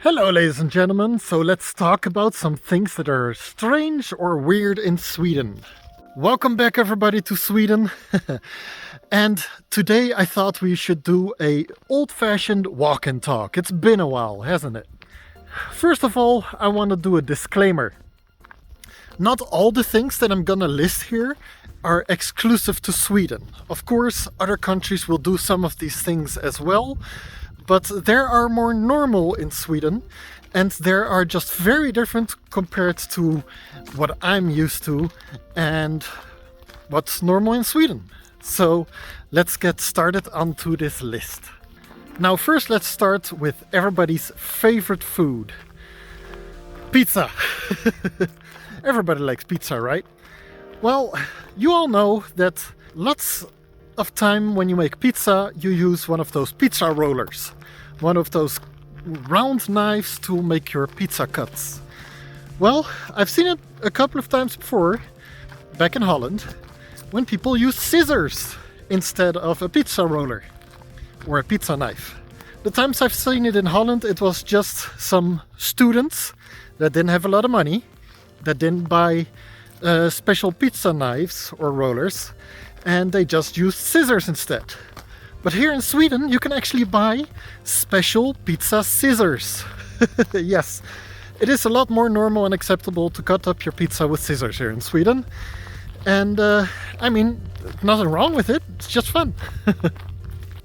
Hello ladies and gentlemen, so let's talk about some things that are strange or weird in Sweden. Welcome back everybody to Sweden. And today I thought we should do a old-fashioned walk and talk. It's been a while, hasn't it? First of all, I want to do a disclaimer. Not all the things that I'm gonna list here are exclusive to Sweden. Of course, other countries will do some of these things as well, but there are more normal in Sweden, and there are just very different compared to what I'm used to and what's normal in Sweden. So let's get started onto this list. Now first let's start with everybody's favorite food. Pizza. Everybody likes pizza, right? Well, you all know that lots of time when you make pizza, you use one of those pizza rollers. One of those round knives to make your pizza cuts. Well, I've seen it a couple of times before, back in Holland, when people use scissors instead of a pizza roller or a pizza knife. The times I've seen it in Holland, it was just some students that didn't have a lot of money, that didn't buy special pizza knives or rollers, and they just used scissors instead. But here in Sweden you can actually buy special pizza scissors. Yes, it is a lot more normal and acceptable to cut up your pizza with scissors here in Sweden. And I mean, nothing wrong with it, it's just fun.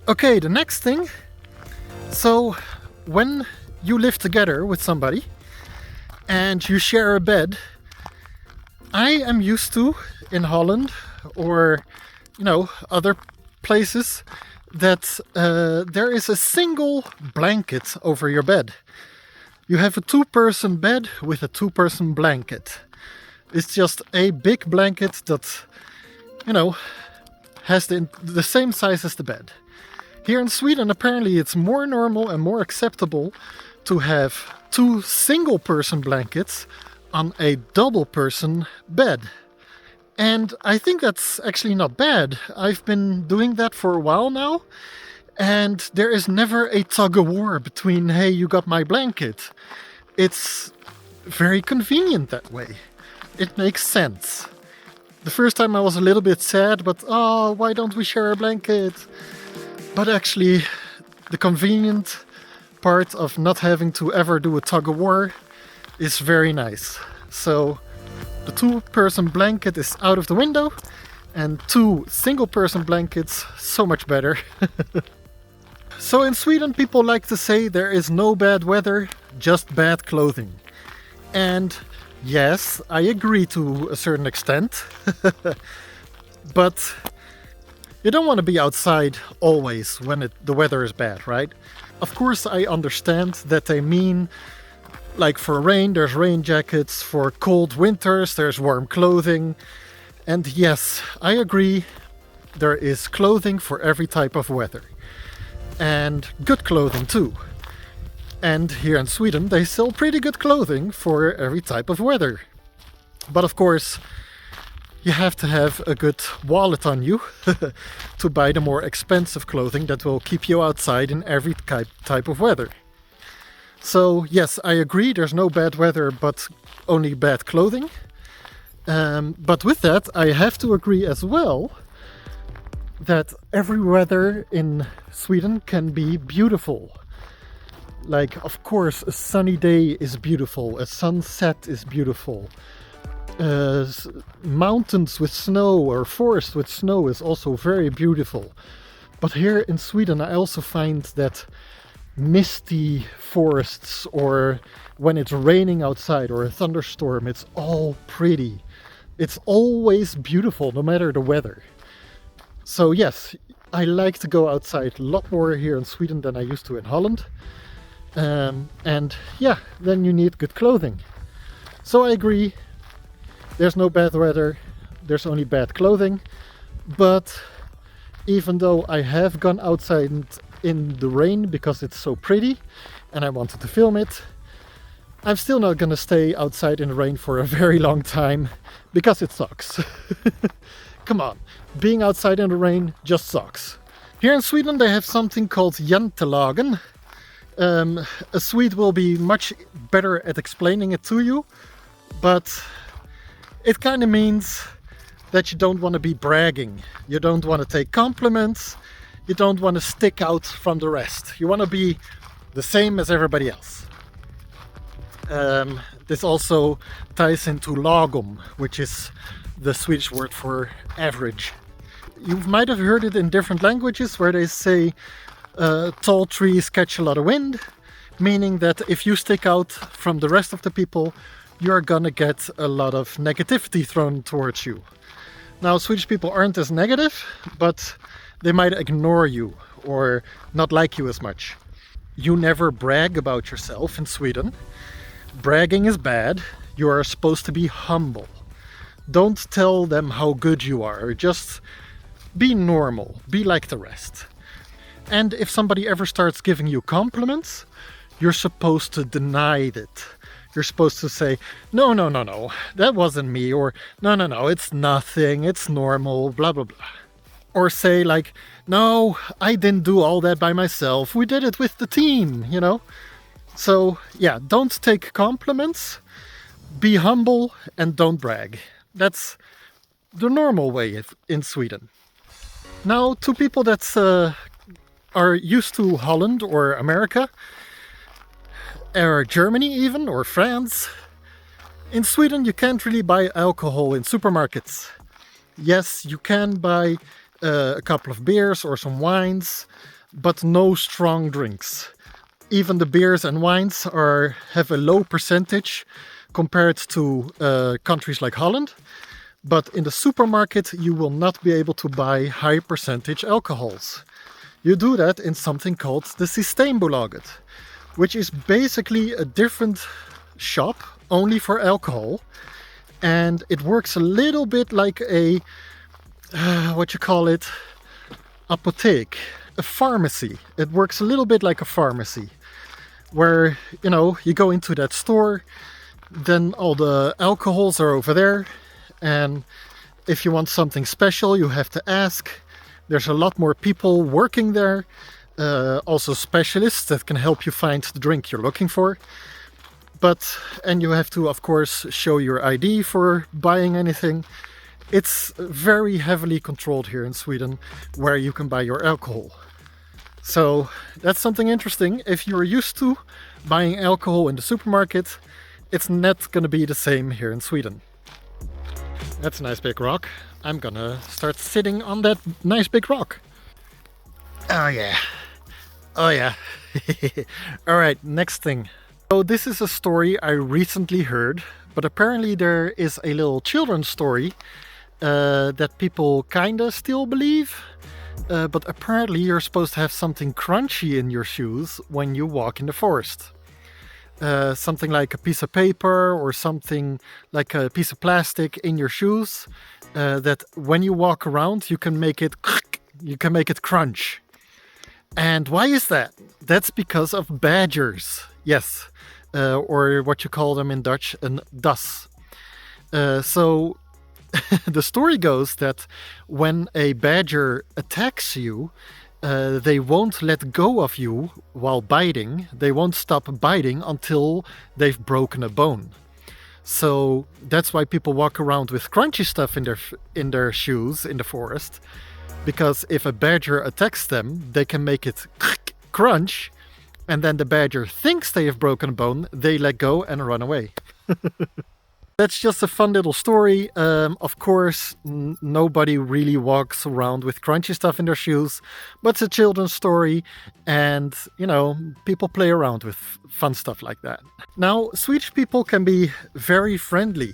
Okay, the next thing. So when you live together with somebody and you share a bed, I am used to, in Holland or other places, that there is a single blanket over your bed. You have a two-person bed with a two-person blanket. It's just a big blanket that, has the same size as the bed. Here in Sweden, apparently it's more normal and more acceptable to have two single-person blankets on a double-person bed. And I think that's actually not bad. I've been doing that for a while now, and there is never a tug-of-war between, hey, you got my blanket. It's very convenient that way. It makes sense. The first time I was a little bit sad, but why don't we share a blanket? But actually, the convenient part of not having to ever do a tug-of-war is very nice. So the two-person blanket is out of the window, and two single-person blankets, so much better. So in Sweden, people like to say there is no bad weather, just bad clothing. And yes, I agree to a certain extent. But you don't want to be outside always when the weather is bad, right? Of course, I understand that they mean, like for rain, there's rain jackets. For cold winters, there's warm clothing. And yes, I agree, there is clothing for every type of weather. And good clothing too. And here in Sweden, they sell pretty good clothing for every type of weather. But of course, you have to have a good wallet on you to buy the more expensive clothing that will keep you outside in every type of weather. So yes, I agree, there's no bad weather, but only bad clothing. But with that, I have to agree as well that every weather in Sweden can be beautiful. Like, of course, a sunny day is beautiful, a sunset is beautiful. Mountains with snow or forest with snow is also very beautiful. But here in Sweden, I also find that misty forests, or when it's raining outside or a thunderstorm, it's all pretty. It's always beautiful no matter the weather. So yes, I like to go outside a lot more here in Sweden than I used to in Holland. And yeah, then you need good clothing. So I agree, there's no bad weather, there's only bad clothing. But even though I have gone outside in the rain because it's so pretty and I wanted to film it, I'm still not gonna stay outside in the rain for a very long time because it sucks. Come on, being outside in the rain just sucks. Here in Sweden they have something called jantelagen. A Swede will be much better at explaining it to you, but it kind of means that you don't want to be bragging. You don't want to take compliments. You don't want to stick out from the rest. You want to be the same as everybody else. This also ties into lagom, which is the Swedish word for average. You might have heard it in different languages where they say tall trees catch a lot of wind, meaning that if you stick out from the rest of the people, you're gonna get a lot of negativity thrown towards you. Now, Swedish people aren't as negative, but they might ignore you or not like you as much. You never brag about yourself in Sweden. Bragging is bad. You are supposed to be humble. Don't tell them how good you are. Just be normal. Be like the rest. And if somebody ever starts giving you compliments, you're supposed to deny it. You're supposed to say, no, no, no, no, that wasn't me. Or, no, no, no, it's nothing. It's normal, blah, blah, blah. Or say like, no, I didn't do all that by myself. We did it with the team, you know? So yeah, don't take compliments, be humble, and don't brag. That's the normal way in Sweden. Now, to people that are used to Holland or America, or Germany even, or France, in Sweden you can't really buy alcohol in supermarkets. Yes, you can buy a couple of beers or some wines, but no strong drinks. Even the beers and wines have a low percentage compared to countries like Holland. But in the supermarket, you will not be able to buy high percentage alcohols. You do that in something called the Systembolaget, which is basically a different shop only for alcohol. And it works a little bit like a, apotheek, a pharmacy. It works a little bit like a pharmacy, where, you know, you go into that store, then all the alcohols are over there, and if you want something special, you have to ask. There's a lot more people working there, also specialists that can help you find the drink you're looking for. And you have to, of course, show your ID for buying anything. It's very heavily controlled here in Sweden where you can buy your alcohol. So that's something interesting. If you're used to buying alcohol in the supermarket, it's not going to be the same here in Sweden. That's a nice big rock. I'm gonna start sitting on that nice big rock. Oh yeah. Oh yeah. Alright, next thing. So this is a story I recently heard, but apparently there is a little children's story that people kinda still believe. But apparently you're supposed to have something crunchy in your shoes when you walk in the forest. Something like a piece of paper or something like a piece of plastic in your shoes, that when you walk around you can make it crunch. And why is that? That's because of badgers. Yes, or what you call them in Dutch, een das. So the story goes that when a badger attacks you, they won't let go of you while biting. They won't stop biting until they've broken a bone. So that's why people walk around with crunchy stuff in their shoes in the forest. Because if a badger attacks them, they can make it crunch, and then the badger thinks they have broken a bone, they let go and run away. That's just a fun little story. Of course, nobody really walks around with crunchy stuff in their shoes, but it's a children's story, and, you know, people play around with fun stuff like that. Now, Swedish people can be very friendly.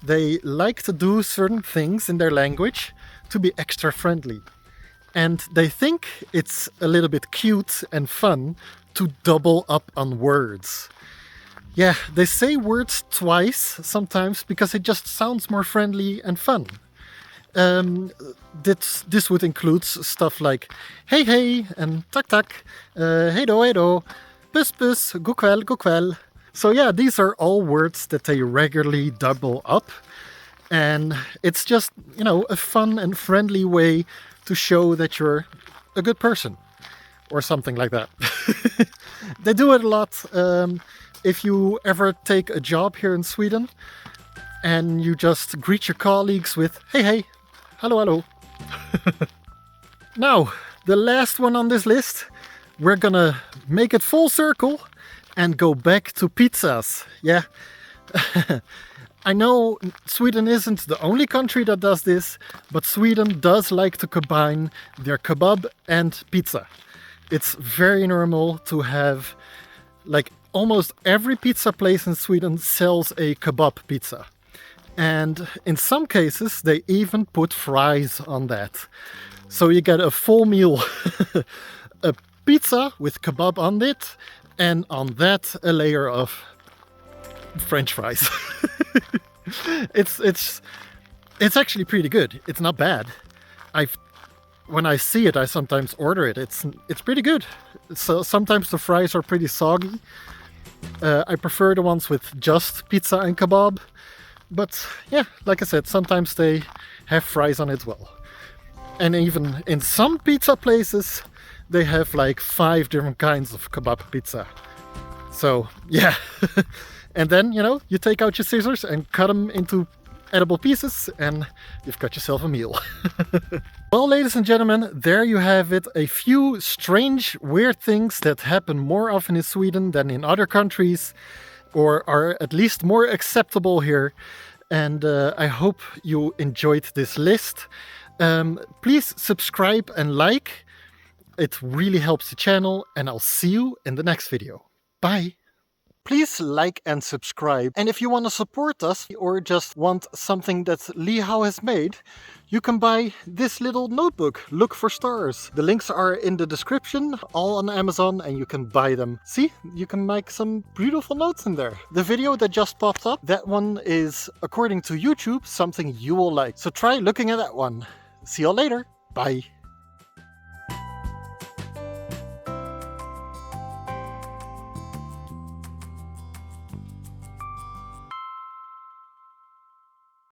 They like to do certain things in their language to be extra friendly. And they think it's a little bit cute and fun to double up on words. Yeah, they say words twice sometimes because it just sounds more friendly and fun. This would include stuff like hey hey and tak tak, hey do, pus pus, god kväll, god kväll. So yeah, these are all words that they regularly double up. And it's just, you know, a fun and friendly way to show that you're a good person. or something like that. They do it a lot. If you ever take a job here in Sweden and you just greet your colleagues with, hey, hey, hello, hello. Now, the last one on this list, we're gonna make it full circle and go back to pizzas. Yeah. I know Sweden isn't the only country that does this, but Sweden does like to combine their kebab and pizza. It's very normal to have, like, almost every pizza place in Sweden sells a kebab pizza. And in some cases, they even put fries on that. So you get a full meal, a pizza with kebab on it, and on that a layer of French fries. It's actually pretty good. It's not bad. When I see it, I sometimes order it. It's pretty good. So sometimes the fries are pretty soggy. I prefer the ones with just pizza and kebab. But yeah, like I said, sometimes they have fries on it as well. And even in some pizza places, they have like 5 different kinds of kebab pizza. So yeah. And then, you know, you take out your scissors and cut them into edible pieces and you've got yourself a meal. Well, ladies and gentlemen, there you have it. A few strange, weird things that happen more often in Sweden than in other countries, or are at least more acceptable here. And I hope you enjoyed this list. Please subscribe and like. It really helps the channel, and I'll see you in the next video. Bye! Please like and subscribe. And if you want to support us or just want something that Lihao has made, you can buy this little notebook, Look for Stars. The links are in the description, all on Amazon, and you can buy them. See, you can make some beautiful notes in there. The video that just popped up, that one is, according to YouTube, something you will like. So try looking at that one. See you later. Bye.